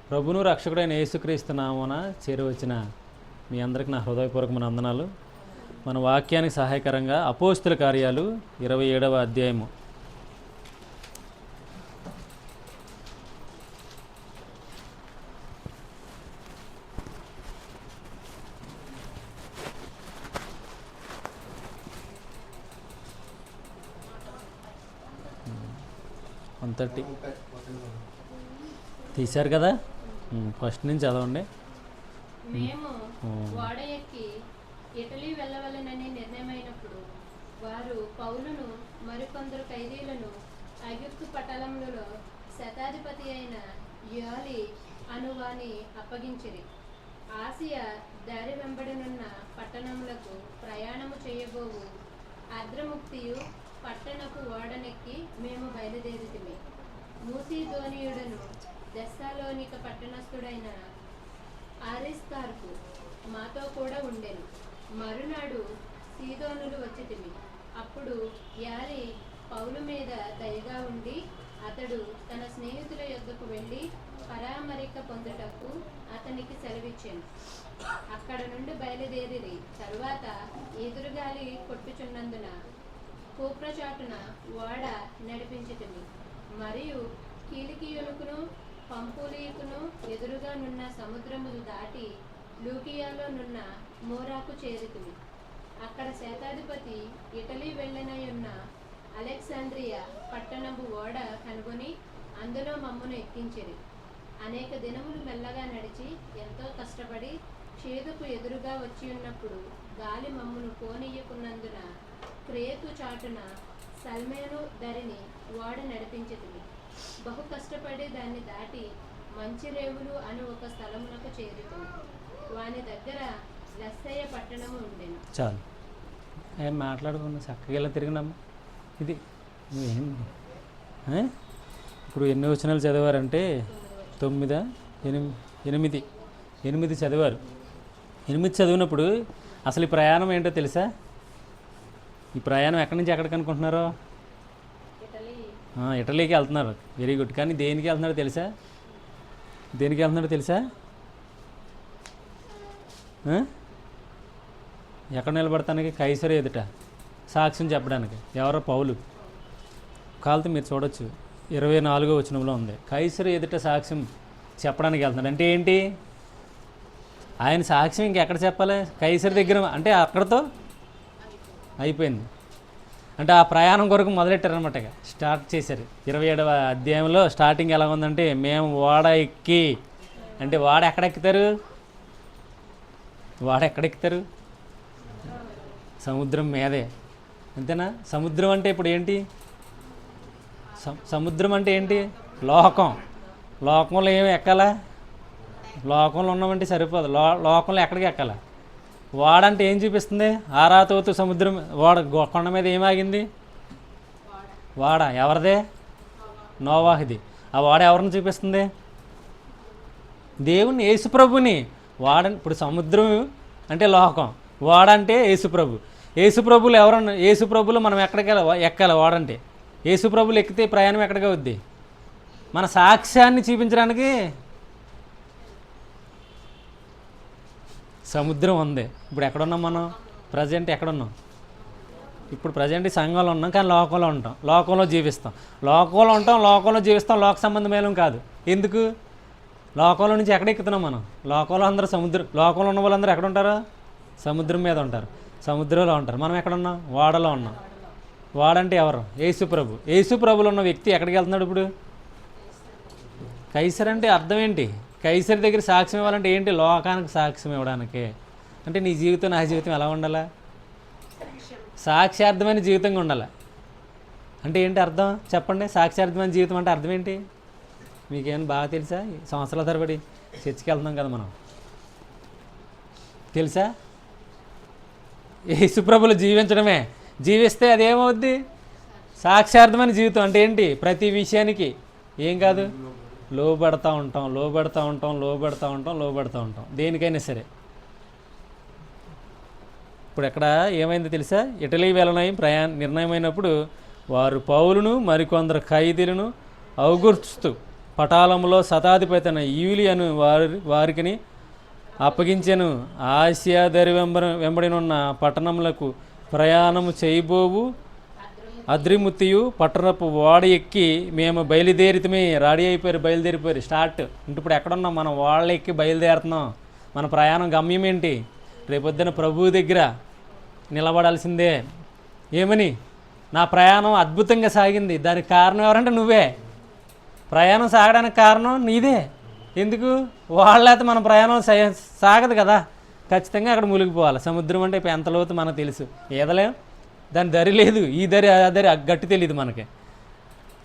ప్రభును రక్షకుడైన యేసుక్రీస్తు నామమున చేరువచ్చిన మీ అందరికి నా హృదయపూర్వకమైన వందనాలు. మన వాక్యానికి సహాయకరంగా అపోస్తుల కార్యాలు 27వ అధ్యాయము. అంతటి తీశారు కదా, ఫస్ట్ నుంచి చదవండి. మేము ఓడ ఎక్కి ఇటలీ వెళ్ళవలెనని నిర్ణయమైనప్పుడు వారు పౌలును మరికొందరు ఖైదీలను ఐగుప్తు పట్టణములలో శతాధిపతి అయిన యోలి అనువాని అప్పగించిరి. ఆసియా దారి వెంబడినున్న పట్టణములకు ప్రయాణము చేయబోవు అద్రముక్తియు పట్టణపు ఓడనెక్కి మేము బయలుదేరితిమి. మూసీదోనియుడను దెస్సాలోనిక పట్టణస్థుడైన అరిస్తార్కు మాతో కూడా ఉండెను. మరునాడు సీదోనులు వచ్చితిమి. అప్పుడు యాలి పౌలు మీద దయగా ఉండి అతడు తన స్నేహితుల యొద్దకు వెళ్ళి పరామరిక పొందుటకు అతనికి సెలవిచ్చాను. అక్కడ నుండి బయలుదేరి తరువాత ఎదురుగాలి కొట్టుచున్నందున కూప్రచాటున ఓడ నడిపించితిమి. మరియు కీలికియునుకును పంపులీకును ఎదురుగా నున్న సముద్రములు దాటి లూకియాలో నున్న మోరాకు చేరితిమి. అక్కడ శతాధిపతి ఇటలీ వెళ్ళనయున్న అలెగ్జాండ్రియా పట్టణపు ఓడ కనుగొని అందులో మమ్మను ఎక్కించిరి. అనేక దినములు మెల్లగా నడిచి ఎంతో కష్టపడి చేదుకు ఎదురుగా వచ్చి ఉన్నప్పుడు గాలి మమ్మును పోనీయకున్నందున క్రేతు చాటున సల్మేను ధరిని ఓడ నడిపించితిమి. బహు కష్టపడి దాన్ని దాటి మంచిరేవులు అని ఒక స్థలమునకు చేరుతుంది. వాని దగ్గర లస్సయ్య పట్టణము ఉండెను. చాలు, ఏం మాట్లాడుకున్నా చక్కగా ఇలా తిరిగినాము. ఇది నువ్వేం ఇప్పుడు ఎన్ని వచనాలు చదివారంటే 9, 8 చదివారు. 8 చదివినప్పుడు అసలు ఈ ప్రయాణం ఏంటో తెలుసా? ఈ ప్రయాణం ఎక్కడి నుంచి ఎక్కడికి అనుకుంటున్నారో? ఇటలీకి వెళ్తున్నారు. Very good. కానీ దేనికి వెళ్తున్నారో తెలుసా? దేనికి వెళ్తున్నారో తెలుసా? ఎక్కడ నిలబడటానికి? కైసరు ఎదుట సాక్ష్యం చెప్పడానికి. ఎవరో పౌలు కాలుతో మీరు చూడొచ్చు, 24వ వచనంలో ఉంది. కైసరు ఎదుట సాక్ష్యం చెప్పడానికి వెళ్తున్నాడు. అంటే ఏంటి? ఆయన సాక్ష్యం ఇంకెక్కడ చెప్పాలి? కైసరు దగ్గర. అంటే అక్కడతో అయిపోయింది. అంటే ఆ ప్రయాణం కొరకు మొదలెట్టారనమాట. స్టార్ట్ చేశారు. 27వ అధ్యాయంలో స్టార్టింగ్ ఎలా ఉందంటే, మేము ఓడ ఎక్కి, అంటే వాడ ఎక్కడెక్కుతారు? వాడ ఎక్కడెక్కుతారు? సముద్రం మీదే, అంతేనా? సముద్రం అంటే ఇప్పుడు ఏంటి? సముద్రం అంటే ఏంటి? లోకం. లోకంలో ఏమి ఎక్కాలా? లోకంలో ఉన్నామంటే సరిపోదు. లోకంలో ఎక్కడికి ఎక్కాలా? వాడంటే ఏం చూపిస్తుంది? ఆరాతోతు సముద్రం వాడ కొండ మీద ఏమాగింది? వాడ ఎవరిదే? నోవాహుది. ఆ వాడ ఎవరిని చూపిస్తుంది? దేవుణ్ణి, యేసుప్రభుని. ఇప్పుడు సముద్రం అంటే లోకం, వాడ అంటే యేసుప్రభు. యేసుప్రభులు ఎవరన్నా? యేసుప్రభులు మనం ఎక్కడికి ఎక్కాలి? వాడంటే యేసుప్రభులు ఎక్కితే ప్రయాణం ఎక్కడికి అవుద్ది? మన సాక్ష్యాన్ని చూపించడానికి సముద్రం ఉంది. ఇప్పుడు ఎక్కడున్నాం మనం? ప్రజెంట్ ఎక్కడున్నాం? ఇప్పుడు ప్రజెంట్ సంఘంలో ఉన్నాం, కానీ లోకంలో ఉంటాం, లోకంలో జీవిస్తాం. లోకంలో ఉంటాం, లోకంలో జీవిస్తాం. లోక సంబంధమేలం కాదు. ఎందుకు? లోకంలో నుంచి ఎక్కడ ఎక్కుతున్నాం మనం? లోకంలో అందరూ లోకంలో ఉన్న వాళ్ళందరూ ఎక్కడ ఉంటారు? సముద్రం మీద ఉంటారు, సముద్రంలో ఉంటారు. మనం ఎక్కడున్నాం? వాడలో ఉన్నాం. వాడంటే ఎవరు? యేసుప్రభు. యేసుప్రభులో ఉన్న వ్యక్తి ఎక్కడికి వెళ్తున్నాడు ఇప్పుడు? కైసర్. అంటే అర్థం ఏంటి? కైసరి దగ్గర సాక్ష్యం ఇవ్వాలంటే ఏంటి? లోకానికి సాక్ష్యం ఇవ్వడానికి. అంటే నీ జీవితం, నా జీవితం ఎలా ఉండాలా? సాక్ష్యార్థమైన జీవితంగా ఉండాలి. అంటే ఏంటి అర్థం? చెప్పండి. సాక్ష్యార్థమైన జీవితం అంటే అర్థం ఏంటి? మీకేమైనా బాగా తెలుసా? సంవత్సరాల తరబడి చర్చికి వెళ్తున్నాం కదా మనం, తెలుసా? యేసుప్రభులు జీవించడమే. జీవిస్తే అదేమవుద్ది? సాక్ష్యార్థమైన జీవితం. అంటే ఏంటి? ప్రతి విషయానికి ఏం కాదు, లోబడతా ఉంటాం దేనికైనా సరే. ఇప్పుడు ఎక్కడ ఏమైందో తెలుసా? ఇటలీ వెళ్ళనై నిర్ణయమైనప్పుడు వారు పౌలును మరికొందరు ఖైదీలను అవగుర్చుతూ పటాలంలో శతాధిపతి యూలియను వారికిని అప్పగించెను. ఆసియా దరి వెంబడినున్న పట్టణములకు ప్రయాణము చేయబోవు అద్రిముత్తియు పట్టణపు ఓడ ఎక్కి మేము బయలుదేరితమే. రెడీ అయిపోయారు, బయలుదేరిపోయారు, స్టార్ట్. అంటే ఇప్పుడు ఎక్కడున్నాం మనం? ఓడ ఎక్కి బయలుదేరుతున్నాం. మన ప్రయాణం గమ్యం ఏంటి? రేపొద్దున ప్రభువు దగ్గర నిలబడాల్సిందే. ఏమని? నా ప్రయాణం అద్భుతంగా సాగింది. దానికి కారణం ఎవరంటే నువ్వే. ప్రయాణం సాగడానికి కారణం నీదే. ఎందుకు? వాళ్ళైతే మన ప్రయాణం సాగదు కదా. ఖచ్చితంగా అక్కడ మునిగిపోవాలి. సముద్రం అంటే ఇప్పుడు ఎంత లోతు మనకు తెలుసు. ఈదలేం, దాని దరి లేదు. ఈ దరి ఆ దరి గట్టి తెలియదు మనకి.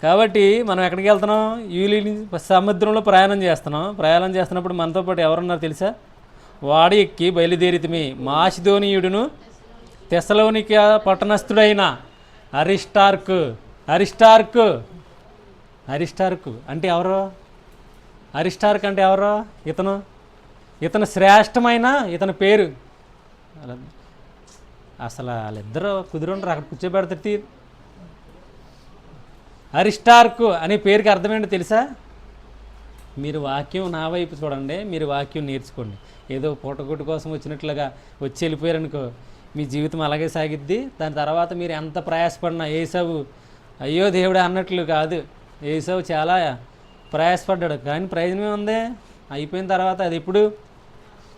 కాబట్టి మనం ఎక్కడికి వెళ్తున్నాం? సముద్రంలో ప్రయాణం చేస్తున్నాం. ప్రయాణం చేస్తున్నప్పుడు మనతో పాటు ఎవరున్నారు తెలుసా? వాడ ఎక్కి బయలుదేరితమే. మాసిదోనీయుడును తెస్సలోనిక పట్టణస్థుడైన అరిస్టార్కు. అరిస్టార్కు అంటే ఎవరో? అరిస్టార్క్ అంటే ఎవరో? ఇతను శ్రేష్టమైన ఇతని పేరు. అసలు వాళ్ళిద్దరూ కుదురుంటారు, అక్కడ కూర్చోబెడతారు. అరిస్టార్కు అనే పేరుకి అర్థం ఏంటో తెలుసా? మీరు వాక్యం నా వైపు చూడండి, మీరు వాక్యం నేర్చుకోండి. ఏదో పూటకొట్టు కోసం వచ్చినట్లుగా వచ్చి వెళ్ళిపోయారనుకో, మీ జీవితం అలాగే సాగిద్ది. దాని తర్వాత మీరు ఎంత ప్రయాసపడినా, ఏసావు అయ్యో దేవుడే అన్నట్లు కాదు. ఏసావు చాలా ప్రయాసపడ్డాడు, కానీ ప్రయోజనం ఉంది. అయిపోయిన తర్వాత అది ఎప్పుడు?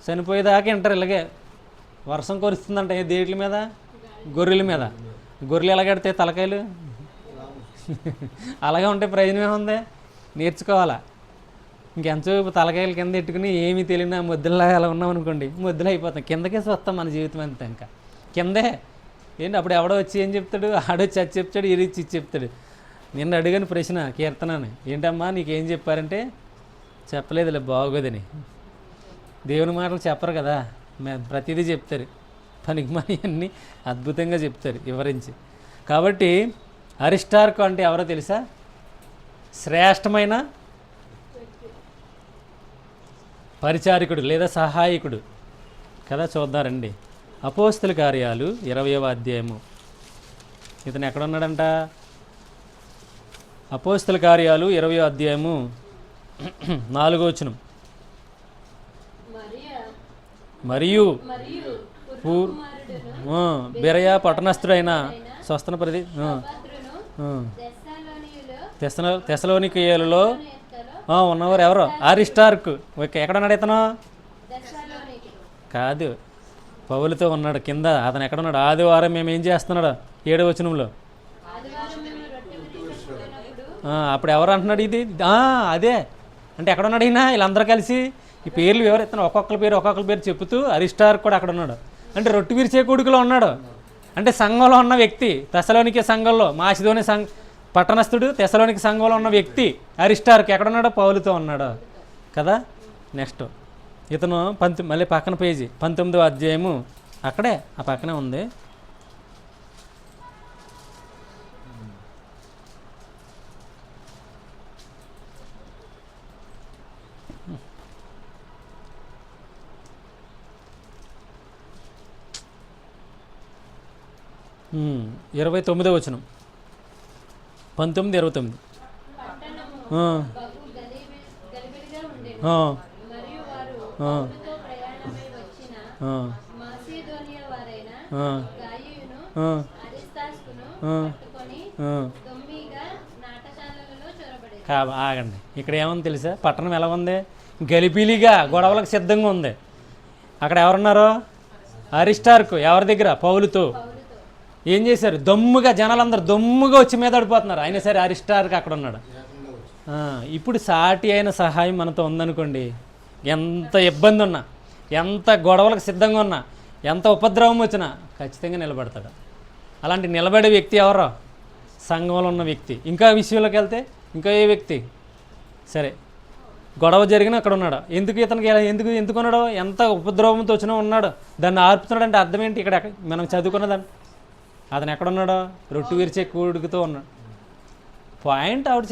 చనిపోయేదాకా వింటారు. ఇలాగే వర్షం కురుస్తుందంట. ఏ దేట్ల మీద? గొర్రెల మీద. గొర్రెలు ఎలాగడితే తలకాయలు అలాగే ఉంటే ప్రయోజనం ఏముంది? నేర్చుకోవాలా. ఇంకెంతసేపు తలకాయల కింద పెట్టుకుని ఏమీ తెలియని ముద్దులాగా అలా ఉన్నాం అనుకోండి, ముద్దులు అయిపోతాం. కిందకేసి వస్తాం మన జీవితం అంతా. ఇంకా కిందే ఏంటి? అప్పుడు ఎవడో వచ్చి ఏం చెప్తాడు? ఆడొచ్చి అది చెప్తాడు, ఇది ఇచ్చి చెప్తాడు. నిన్న అడిగాను ప్రశ్న కీర్తనని, ఏంటమ్మా నీకేం చెప్పారంటే చెప్పలేదులే బాగోదని. దేవుని మాటలు చెప్పరు కదా, ప్రతిదీ చెప్తారు. పనికి మని అన్నీ అద్భుతంగా చెప్తారు వివరించి. కాబట్టి అరిస్టార్కు అంటే ఎవరో తెలుసా? శ్రేష్టమైన పరిచారికుడు లేదా సహాయకుడు కదా. చూద్దారండి. అపోస్తల కార్యాలు 20వ అధ్యాయము. ఇతను ఎక్కడున్నాడంట? అపోస్తల కార్యాలు 20వ అధ్యాయము 4వ వచనం. మరియు బెరయా పట్టణస్థుడైన స్వస్థన ప్రతి తెస్సలోనికీయులలో ఉన్నవారు ఎవరో? అరిస్టార్కు. ఎక్కడున్నాడు ఇతను? కాదు, పౌలుతో ఉన్నాడు కింద. అతను ఎక్కడున్నాడు? ఆదివారం మేము ఏం చేస్తున్నాడు? 7వ వచనంలో. అప్పుడు ఎవరు అంటున్నాడు? ఇది అదే. అంటే ఎక్కడున్నాడు ఈయన? వీళ్ళందరూ కలిసి ఈ పేర్లు ఎవరు ఇతను ఒక్కొక్కరి పేరు చెబుతూ అరిస్టార్క్ కూడా అక్కడ ఉన్నాడు. అంటే రొట్టె విరిచే కొడుకులో ఉన్నాడు. అంటే సంఘంలో ఉన్న వ్యక్తి, తెస్సలోనికే సంఘంలో, మాసిదోని పట్టణస్థుడు, తెస్సలోనికే సంఘంలో ఉన్న వ్యక్తి అరిస్టార్క్. ఎక్కడున్నాడో? పౌలుతో ఉన్నాడు కదా. నెక్స్ట్ ఇతను మళ్ళీ పక్కన పేజీ 19వ అధ్యాయము, అక్కడే ఆ పక్కనే ఉంది. పట్టణము 29వ వచనం. 19:29. బహు గలిబిలిగా ఉండెను. మరియు వారు పౌలుతో ప్రయాణమై వచ్చిన మాసిదోనియా వారైన గాయును అరిస్తార్కును పట్టుకొని దొమ్మిగా నాటశాలలలో చొరబడేది. ఆగండి, ఇక్కడ ఏముంది తెలుసా? పట్టణం ఎలా ఉంది? గలిబిలిగా, గొడవలకు సిద్ధంగా ఉంది. అక్కడ ఎవరున్నారు? అరిస్టార్కు. ఎవరి దగ్గర? పౌలుతో. ఏం చేశారు? దమ్ముగా, జనాలందరూ దమ్ముగా వచ్చి మీద పడిపోతున్నారు. అయినా సరే అరిస్టార్క్ అక్కడ ఉన్నాడు. ఇప్పుడు సాటి అయిన సహాయం మనతో ఉందనుకోండి, ఎంత ఇబ్బంది ఉన్నా, ఎంత గొడవలకు సిద్ధంగా ఉన్నా, ఎంత ఉపద్రవం వచ్చినా ఖచ్చితంగా నిలబడతాడు. అలాంటి నిలబడే వ్యక్తి ఎవరో? సంఘంలో ఉన్న వ్యక్తి. ఇంకా విషయంలోకి వెళ్తే ఇంకా ఏ వ్యక్తి? సరే, గొడవ జరిగిన అక్కడ ఉన్నాడు. ఎందుకు ఇతనికి ఎందుకున్నాడు? ఎంత ఉపద్రవంతో వచ్చినా ఉన్నాడు. దాన్ని ఆర్పుతున్నాడు. అంటే అర్థం ఏంటి? ఇక్కడ మనం చదువుకున్నదాన్ని అతను ఎక్కడున్నాడో? రొట్టు విరిచే కొడుకుతో ఉన్నాడు. పాయింట్ అవుట్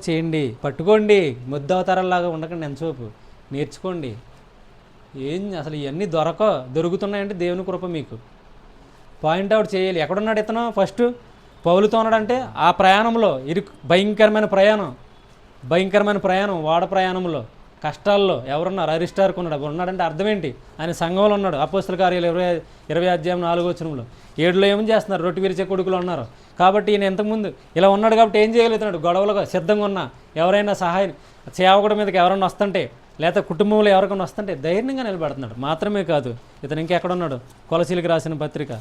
చేయండి, పట్టుకోండి. ముద్ద అవతారాల్లాగా ఉండకండి. ఎంతసేపు నేర్చుకోండి. అసలు ఇవన్నీ దొరుకుతున్నాయంటే దేవుని కృప మీకు. పాయింట్ అవుట్ చేయాలి. ఎక్కడున్నాడు ఇతను? ఫస్ట్ పౌలుతో ఉన్నాడంటే ఆ ప్రయాణంలో భయంకరమైన ప్రయాణం. భయంకరమైన ప్రయాణం, వాడ ప్రయాణంలో, కష్టాల్లో ఎవరున్నారు? అరిస్టార్కు ఉన్నాడు. ఉన్నాడంటే అర్థం ఏంటి? ఆయన సంఘంలో ఉన్నాడు. అపోస్తల కార్యాలు 20 అధ్యాయం 4వ వచనంలో. 7లో ఏమని చేస్తున్నారు? రొట్టె విరిచే కొడుకులు ఉన్నారు. కాబట్టి ఈయన ఇంతకుముందు ఇలా ఉన్నాడు కాబట్టి ఏం చేయగలుగుతున్నాడు? గొడవలుగా సిద్ధంగా ఉన్నా ఎవరైనా సహాయం సేవకుడి మీదకి ఎవరైనా వస్తుంటే, లేకపోతే కుటుంబంలో ఎవరికైనా వస్తుంటే ధైర్యంగా నిలబడుతున్నాడు. మాత్రమే కాదు, ఇతను ఇంకెక్కడున్నాడు? కొలసీలకు రాసిన పత్రిక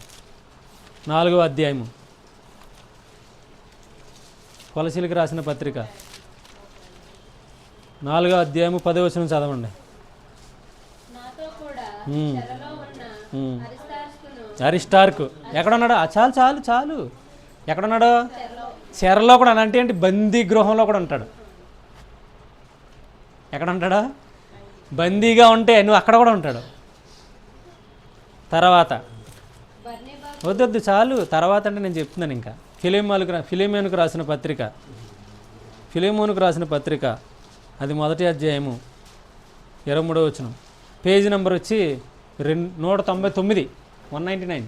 4వ అధ్యాయము, కొలసీలకు రాసిన పత్రిక 4వ అధ్యాయము 10వ వచనం చదవండి. నాతో కూడా చెరలో ఉన్న అరిస్టార్కు ఎక్కడున్నాడు? చాలు చాలు చాలు. ఎక్కడున్నాడు? చెరలో కూడా. అంటే ఏంటి? బందీ గృహంలో కూడా ఉంటాడు. ఎక్కడ ఉంటాడా? బందీగా ఉంటే నువ్వు అక్కడ కూడా ఉంటాడు. తర్వాత వద్దొద్దు చాలు. తర్వాత అంటే నేను చెప్తున్నాను ఇంకా. ఫిలిమోనుకు రాసిన పత్రిక అది 1వ అధ్యాయము 23వ వచనం. పేజీ నెంబర్ వచ్చి 199, 199.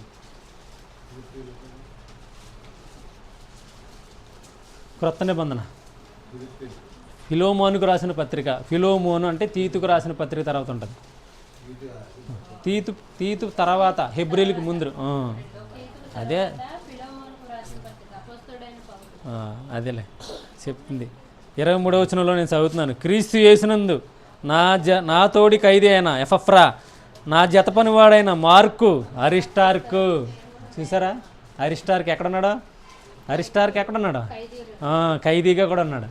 క్రొత్త నిబంధన. ఫిలోమోనుకు రాసిన పత్రిక. ఫిలోమోను అంటే తీతుకు రాసిన పత్రిక తర్వాత ఉంటుంది. తీతు తర్వాత, హెబ్రీలకు ముందు. అదే అదేలే చెప్తుంది. 23వ వచనంలో నేను చదువుతున్నాను. క్రీస్తు యేసునందు నా తోడి ఖైదీ అయిన ఎపఫ్రా, నా జత పనివాడైన మార్కు, అరిస్టార్కు. చూసారా? అరిస్టార్క్ ఎక్కడున్నాడో? ఖైదీగా కూడా ఉన్నాడు.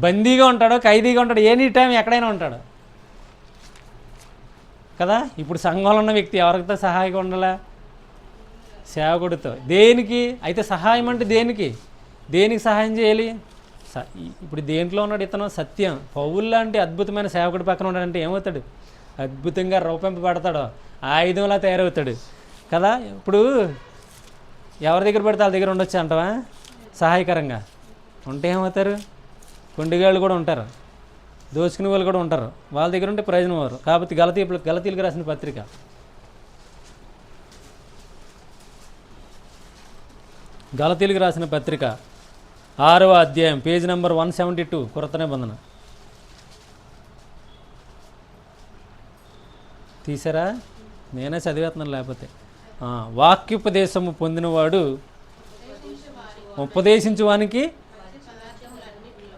బందీగా ఉంటాడు, ఖైదీగా ఉంటాడు, ఎనీ టైం ఎక్కడైనా ఉంటాడు కదా. ఇప్పుడు సంఘంలో ఉన్న వ్యక్తి ఎవరితో సహాయంగా ఉండాలా? సేవకుడితో. దేనికి అయితే సహాయం? అంటే దేనికి సహాయం చేయాలి? ఇప్పుడు దేంట్లో ఉన్నాడు ఇతను? సత్యం. పౌలు లాంటి అద్భుతమైన సేవకుడి పక్కన ఉన్నాడంటే ఏమవుతాడు? అద్భుతంగా రూపింపబడతాడు, ఆయుధంలా తయారవుతాడు కదా. ఇప్పుడు ఎవరి దగ్గర పడితే వాళ్ళ దగ్గర ఉండొచ్చు అంటావా? సహాయకరంగా ఉంటే ఏమవుతారు? కొండిగాళ్ళు కూడా ఉంటారు, దోచుకునే వాళ్ళు కూడా ఉంటారు. వాళ్ళ దగ్గర ఉంటే ప్రయోజనం వారు. కాబట్టి గలతీలకు రాసిన పత్రిక గలతీలకు రాసిన పత్రిక 6వ అధ్యాయం, పేజ్ నెంబర్ 172, కొత్త నిబంధన. తీసారా? నేనే చదివేస్తున్నాను లేకపోతే. వాక్యోపదేశము పొందినవాడు ఉపదేశించువానికి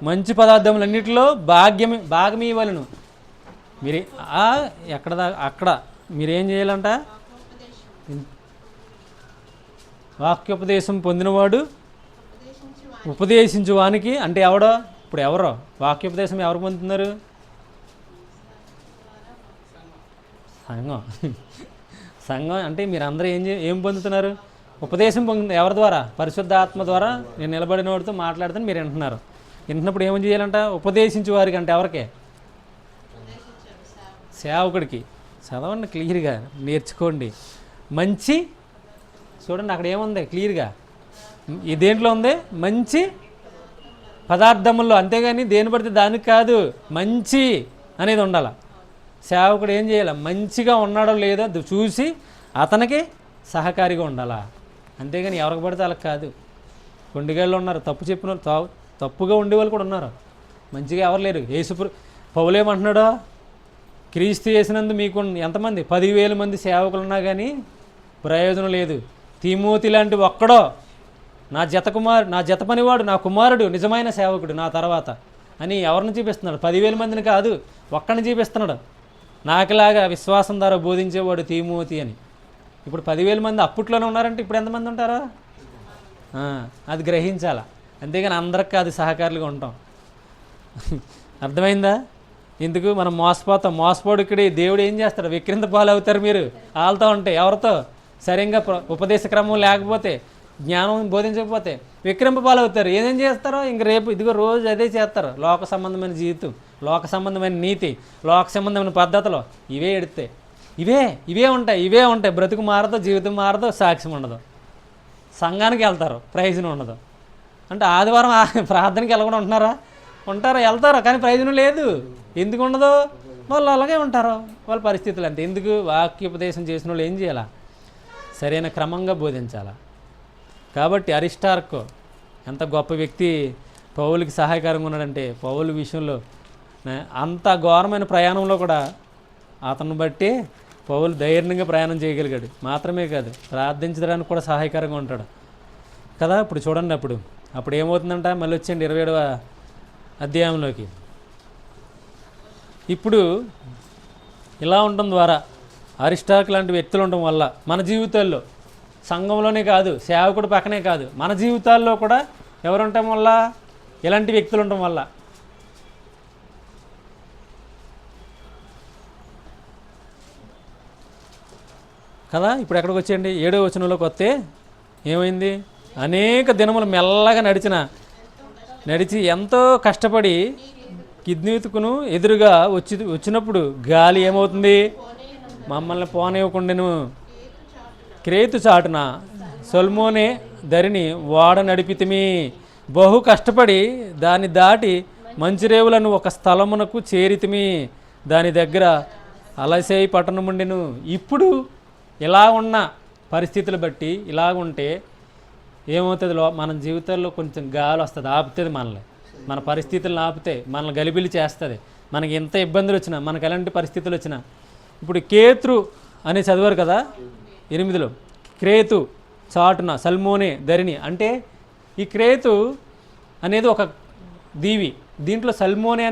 మంచి పదార్థములన్నిటిలో భాగం ఇవ్వాలను. మీరు అక్కడ మీరేం చేయాలంట? వాక్యోపదేశం పొందినవాడు ఉపదేశించువానికి అంటే ఎవడో? ఇప్పుడు ఎవరో వాక్యోపదేశం ఎవరు పొందుతున్నారు? సంఘం అంటే మీరందరూ ఏం పొందుతున్నారు? ఉపదేశం పొంది ఎవరి ద్వారా? పరిశుద్ధాత్మ ద్వారా. నేను నిలబడిన వాడితో మాట్లాడుతాను, మీరు వింటున్నారు. వింటున్నప్పుడు ఏమని చేయాలంట? ఉపదేశించే వారికి అంటే ఎవరికే? సేవకుడికి. చదవండి క్లియర్గా, నేర్చుకోండి. మంచి చూడండి అక్కడ ఏముంది క్లియర్గా. ఈ దేంట్లో ఉంది? మంచి పదార్థముల్లో. అంతేగాని దేని పడితే దానికి కాదు, మంచి అనేది ఉండాలి. సేవకుడు ఏం చేయాలి? మంచిగా ఉన్నాడో లేదో చూసి అతనికి సహకారిగా ఉండాలా. అంతేగాని ఎవరికి పడితే వాళ్ళకి కాదు. కొండిగాళ్ళు ఉన్నారు, తప్పు చెప్పిన వాళ్ళు, తప్పుగా ఉండేవాళ్ళు కూడా ఉన్నారు. మంచిగా ఎవరు లేరు. పౌలేమంటున్నాడో? క్రీస్తు యేసునందు మీకు ఎంతమంది? 10,000 మంది సేవకులు ఉన్నా కానీ ప్రయోజనం లేదు. తిమోతి లాంటి ఒక్కడో నా జత పనివాడు, నా కుమారుడు నిజమైన సేవకుడు నా తర్వాత అని ఎవరిని చూపిస్తున్నాడు? 10,000 మందిని కాదు, ఒక్కడిని చూపిస్తున్నాడు. నాకులాగా విశ్వాసం ద్వారా బోధించేవాడు తిమోతి అని. ఇప్పుడు 10,000 మంది అప్పట్లోనే ఉన్నారంటే ఇప్పుడు ఎంతమంది ఉంటారా? అది గ్రహించాలా. అంతేగాని అందరికి అది సహకారులుగా ఉంటాం. అర్థమైందా? ఎందుకు మనం మోసపోడు. ఇక్కడ దేవుడు ఏం చేస్తాడు? విక్రింత పాలు అవుతారు మీరు వాళ్ళతో ఉంటే. ఎవరితో? సరిగ్గా ఉపదేశ క్రమం లేకపోతే, జ్ఞానం బోధించకపోతే విక్రింప పాలు అవుతారు. ఏదేం చేస్తారో ఇంక రేపు ఇదిగో రోజు అదే చేస్తారు. లోక సంబంధమైన జీవితం, లోక సంబంధమైన నీతి, లోక సంబంధమైన పద్ధతులు ఇవే ఎడితే ఇవే ఉంటాయి. బ్రతుకు మారదు, జీవితం మారదు, సాక్ష్యం ఉండదు. సంఘానికి వెళ్తారు, ప్రయోజనం ఉండదు. అంటే ఆదివారం ప్రార్థనకి వెళ్ళకుండా ఉంటారా? వెళ్తారు కానీ ప్రయోజనం లేదు. ఎందుకు ఉండదు? వాళ్ళు అలాగే ఉంటారు. వాళ్ళ పరిస్థితులు అంతే. ఎందుకు? వాక్యోపదేశం చేసిన వాళ్ళు ఏం చేయాలా? సరైన క్రమంగా బోధించాలా. కాబట్టి అరిస్టార్కు ఎంత గొప్ప వ్యక్తి. పౌలుకి సహాయకరంగా ఉన్నాడంటే పౌలు విషయంలో అంత ఘోరమైన ప్రయాణంలో కూడా అతను బట్టి పౌలు ధైర్యంగా ప్రయాణం చేయగలిగాడు. మాత్రమే కాదు, ప్రార్థించడానికి కూడా సహాయకరంగా ఉంటాడు కదా. ఇప్పుడు చూడండి, అప్పుడు ఏమవుతుందంట, మళ్ళీ వచ్చేయండి 27వ అధ్యాయంలోకి. ఇప్పుడు ఇలా ఉండడం ద్వారా అరిస్టాక్ లాంటి వ్యక్తులు ఉండడం వల్ల మన జీవితాల్లో, సంఘంలోనే కాదు, సేవకుడు పక్కనే కాదు, మన జీవితాల్లో కూడా ఎవరు ఉండటం వల్ల, ఇలాంటి వ్యక్తులు ఉండటం వల్ల కదా. ఇప్పుడు ఎక్కడికి వచ్చేయండి, 7వ వచనంలోకి వస్తే ఏమైంది, అనేక దినములు మెల్లగా నడిచి ఎంతో కష్టపడి కిద్నీతుకును ఎదురుగా వచ్చినప్పుడు గాలి ఏమవుతుంది, మమ్మల్ని పోనివ్వకుండాను క్రేతు చాటున సొల్మోనే ధరిని ఓడ నడిపితిమి. బహు కష్టపడి దాన్ని దాటి మంచిరేవులను ఒక స్థలమునకు చేరితిమి. దాని దగ్గర అలసేయి పట్టణముండెను. ఇప్పుడు ఇలా ఉన్న పరిస్థితులు బట్టి ఇలాగుంటే ఏమవుతుంది, మన జీవితాల్లో కొంచెం గాలి వస్తుంది, ఆపుతుంది మనల్ని, మన పరిస్థితులను ఆపుతాయి, మనల్ని గలిబిలి చేస్తుంది. మనకి ఎంత ఇబ్బందులు వచ్చినా, మనకు ఎలాంటి పరిస్థితులు వచ్చినా. ఇప్పుడు కేతు అని చదివారు కదా 8లో, క్రేతు చాటున సల్మోనే ధరిని అంటే ఈ క్రేతు అనేది ఒక దీవి, దీంట్లో సల్మోనే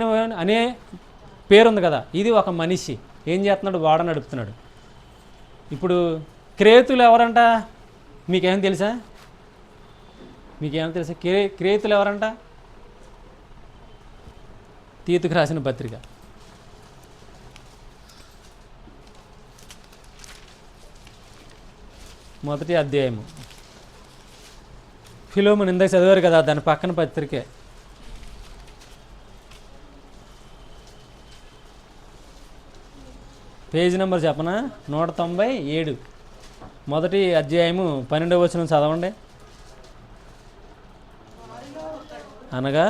అనే పేరుంది కదా, ఇది ఒక మనిషి ఏం చేస్తున్నాడు, వాడ నడుపుతున్నాడు. ఇప్పుడు క్రేతులు ఎవరంట, మీకేం తెలుసా, క్రేతులు ఎవరంట, తీతుకు రాసిన పత్రిక మొదటి అధ్యాయము. ఫిలోమోను ఇందాక చదివారు కదా, దాని పక్కన పత్రికే. పేజీ నెంబర్ చెప్పనా, 197, మొదటి అధ్యాయము 12వ వచనం చదవండి. అనగా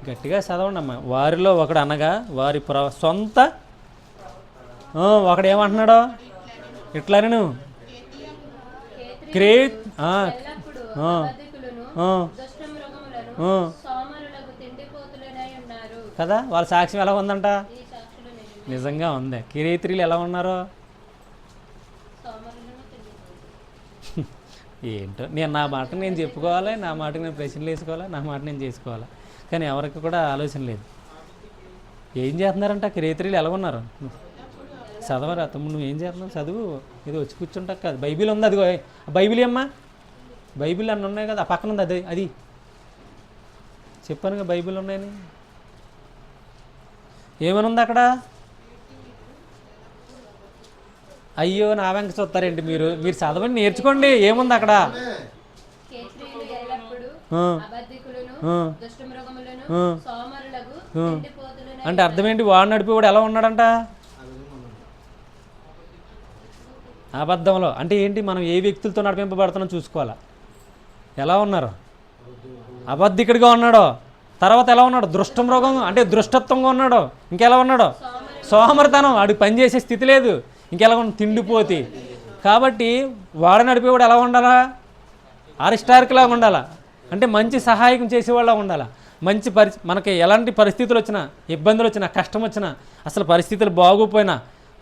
గట్టిగా చదవండి అమ్మా. వారిలో ఒకడు అనగా వారి సొంత ఒకడేమంటున్నాడో ఇట్లానే కదా. వాళ్ళ సాక్ష్యం ఎలా ఉందంట, నిజంగా ఉంది. కిరీత్రీలు ఎలా ఉన్నారో ఏంటో, నేను నా మాట నేను చెప్పుకోవాలి, నా మాటకి నేను ప్రశ్నలు వేసుకోవాలి, నా మాట నేను చేసుకోవాలి, కానీ ఎవరికి కూడా ఆలోచన లేదు. ఏం చేస్తున్నారంట కిరీత్రీలు ఎలా ఉన్నారు, చదవరా తమ్ముడు, నువ్వు ఏం చేస్తున్నావు, చదువు, ఇది వచ్చి కూర్చుంటా కాదు. బైబిల్ ఉంది, అదిగో బైబిల్ అమ్మా, బైబిల్ అన్నీ ఉన్నాయి కదా, ఆ పక్కన ఉంది, అది చెప్పానుగా బైబిల్ ఉన్నాయని. ఏమని ఉంది అక్కడ, అయ్యో నా వెంక చూస్తారేంటి మీరు చదవండి, నేర్చుకోండి, ఏముంది అక్కడ. అంటే అర్థం ఏంటి, వాడు నడిపేవాడు ఎలా ఉన్నాడంట, అబద్ధంలో. అంటే ఏంటి, మనం ఏ వ్యక్తులతో నడిపింపబడుతున్నాం చూసుకోవాలా. ఎలా ఉన్నారు, అబద్ధికుడిగా ఉన్నాడో, తర్వాత ఎలా ఉన్నాడు, దృష్టమృగం అంటే దృష్టత్వంగా ఉన్నాడో, ఇంకెలా ఉన్నాడో, సోమరితనం, వాడికి పనిచేసే స్థితి లేదు, ఇంకెలా ఉన్న తిండిపోతి. కాబట్టి వాడ నడిపేవాడు ఎలా ఉండాలా, అరిస్టార్క్లాగా ఉండాలా, అంటే మంచి సహాయం చేసేవాళ్ళ ఉండాలా. మంచి మనకి ఎలాంటి పరిస్థితులు వచ్చినా, ఇబ్బందులు వచ్చినా, కష్టం వచ్చినా, అసలు పరిస్థితులు బాగోపోయినా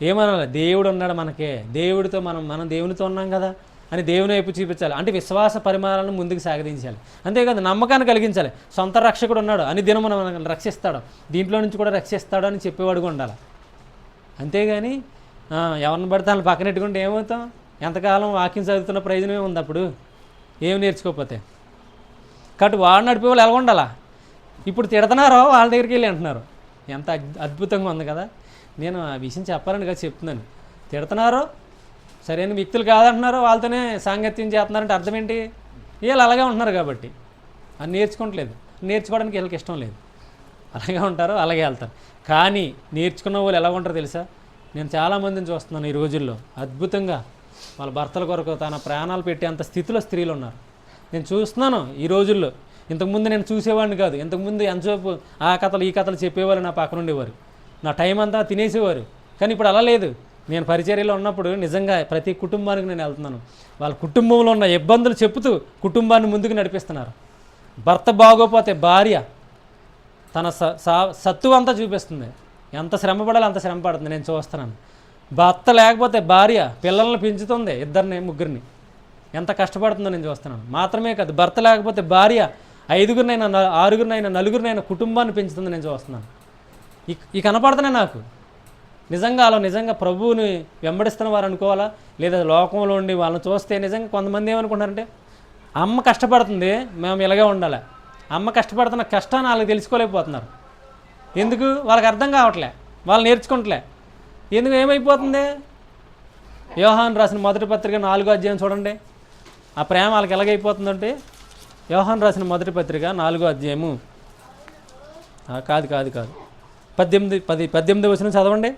ఏమనాలి, దేవుడు ఉన్నాడు మనకే, దేవుడితో మనం దేవునితో ఉన్నాం కదా అని దేవుని వైపు చూపించాలి. అంటే విశ్వాస పరిమాణాలను ముందుకు సాగదించాలి. అంతేకాదు నమ్మకాన్ని కలిగించాలి. సొంత రక్షకుడు ఉన్నాడు, అని దినం మనం రక్షిస్తాడు, దీంట్లో నుంచి కూడా రక్షిస్తాడు అని చెప్పేవాడుగా ఉండాలి. అంతేగాని ఎవరిని పడితే వాళ్ళని పక్కన పెట్టుకుంటే ఏమవుతాం, ఎంతకాలం వాక్యం చదువుతున్న ప్రయోజనమే ఉంది, అప్పుడు ఏం నేర్చుకోకపోతే. కాబట్టి వాడు నడిపే వాళ్ళు ఎలా ఉండాలా. ఇప్పుడు తిడుతున్నారో వాళ్ళ దగ్గరికి వెళ్ళి అంటున్నారు, ఎంత అద్భుతంగా ఉంది కదా. నేను ఆ విషయం చెప్పాలని కదా చెప్తున్నాను. తిడుతున్నారో సరైన వ్యక్తులు కాదంటున్నారో వాళ్ళతోనే సాంగత్యం చేస్తున్నారంటే అర్థం ఏంటి, వీళ్ళు అలాగే ఉంటున్నారు కాబట్టి అది నేర్చుకోవట్లేదు, నేర్చుకోవడానికి వీళ్ళకి ఇష్టం లేదు, అలాగే ఉంటారు, అలాగే వెళ్తారు. కానీ నేర్చుకున్న వాళ్ళు ఎలా ఉంటారో తెలుసా, నేను చాలామందిని చూస్తున్నాను ఈ రోజుల్లో, అద్భుతంగా వాళ్ళ భర్తల కొరకు తన ప్రాణాలు పెట్టేంత స్థితిలో స్త్రీలు ఉన్నారు. నేను చూస్తున్నాను ఈ రోజుల్లో. ఇంతకుముందు నేను చూసేవాడిని కాదు, ఇంతకుముందు ఎంతసేపు ఆ కథలు ఈ కథలు చెప్పేవారు, నా పక్కన ఉండేవారు, నా టైం అంతా తినేసేవారు. కానీ ఇప్పుడు అలా లేదు. నేను పరిచర్యలో ఉన్నప్పుడు నిజంగా ప్రతి కుటుంబానికి నేను వెళ్తున్నాను, వాళ్ళ కుటుంబంలో ఉన్న ఇబ్బందులు చెప్తూ కుటుంబాన్ని ముందుకు నడిపిస్తున్నారు. భర్త బాగోపోతే భార్య తన సత్తు అంతా చూపిస్తుంది. ఎంత శ్రమ పడాలో అంత శ్రమ పడుతుంది, నేను చూస్తున్నాను. భర్త లేకపోతే భార్య పిల్లల్ని పెంచుతుంది, ఇద్దరిని ముగ్గురిని, ఎంత కష్టపడుతుందో నేను చూస్తున్నాను. మాత్రమే కాదు, భర్త లేకపోతే భార్య 5గురినైనా 6గురినైనా 4గురినైనా కుటుంబాన్ని పెంచుతుంది, నేను చూస్తున్నాను. ఈ కనపడుతున్నాయి నాకు. నిజంగా అలా నిజంగా ప్రభువుని వెంబడిస్తున్న వారు అనుకోవాలా, లేదా లోకంలో ఉండి వాళ్ళని చూస్తే నిజంగా కొంతమంది ఏమనుకుంటారంటే అమ్మ కష్టపడుతుంది, మేము ఇలాగే ఉండాలి. అమ్మ కష్టపడుతున్న కష్టాన్ని వాళ్ళకి తెలుసుకోలేకపోతున్నారు. ఎందుకు? వాళ్ళకి అర్థం కావట్లే, వాళ్ళు నేర్చుకుంటలే. ఎందుకు? ఏమైపోతుంది? యోహాను రాసిన మొదటి పత్రిక 4వ అధ్యాయం చూడండి. ఆ ప్రేమ వాళ్ళకి ఎలాగైపోతుందంటే, యోహాను రాసిన మొదటి పత్రిక 4వ అధ్యాయము కాదు 18 వచనం చదవండి.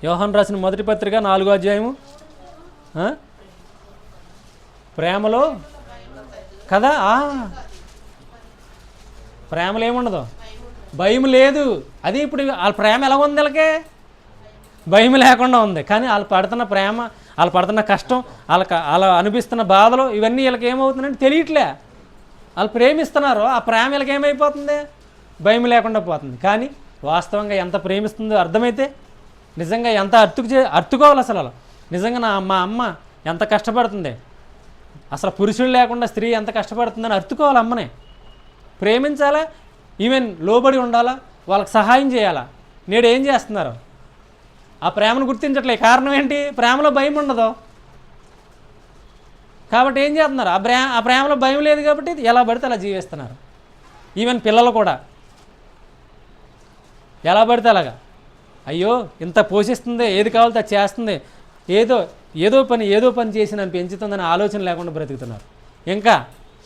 యోహాను రాసిన మొదటి పత్రిక 4వ అధ్యాయము. ప్రేమలో కదా, ప్రేమలో ఏముండదు, భయం లేదు. అది ఇప్పుడు వాళ్ళ ప్రేమ ఎలా ఉంది? వీళ్ళకే భయం లేకుండా ఉంది. కానీ వాళ్ళు పడుతున్న ప్రేమ, వాళ్ళు పడుతున్న కష్టం, వాళ్ళ అనిపిస్తున్న బాధలు ఇవన్నీ వీళ్ళకి ఏమవుతుందంటే తెలియట్లే. వాళ్ళు ప్రేమిస్తున్నారు, ఆ ప్రేమ వీళ్ళకి ఏమైపోతుంది? భయం లేకుండా పోతుంది. కానీ వాస్తవంగా ఎంత ప్రేమిస్తుందో అర్థమైతే నిజంగా ఎంత అర్తుకోవాలి అసలు. నిజంగా మా అమ్మ ఎంత కష్టపడుతుంది, అసలు పురుషుడు లేకుండా స్త్రీ ఎంత కష్టపడుతుందని అర్తుకోవాలి. అమ్మనే ప్రేమించాలా, ఈవెన్ లోబడి ఉండాలా, వాళ్ళకి సహాయం చేయాలా. నేడు ఏం చేస్తున్నారు? ఆ ప్రేమను గుర్తించట్లే. కారణం ఏంటి? ప్రేమలో భయం ఉండదు కాబట్టి ఏం చేస్తున్నారు? ఆ ప్రేమలో భయం లేదు కాబట్టి ఎలా పడితే అలా జీవిస్తున్నారు. ఈవెన్ పిల్లలు కూడా ఎలా పడితే అలాగా, అయ్యో ఇంత పోషిస్తుంది, ఏది కావాలో అది చేస్తుంది, ఏదో పని చేసి నన్ను పెంచుతుందని ఆలోచన లేకుండా బ్రతుకుతున్నారు. ఇంకా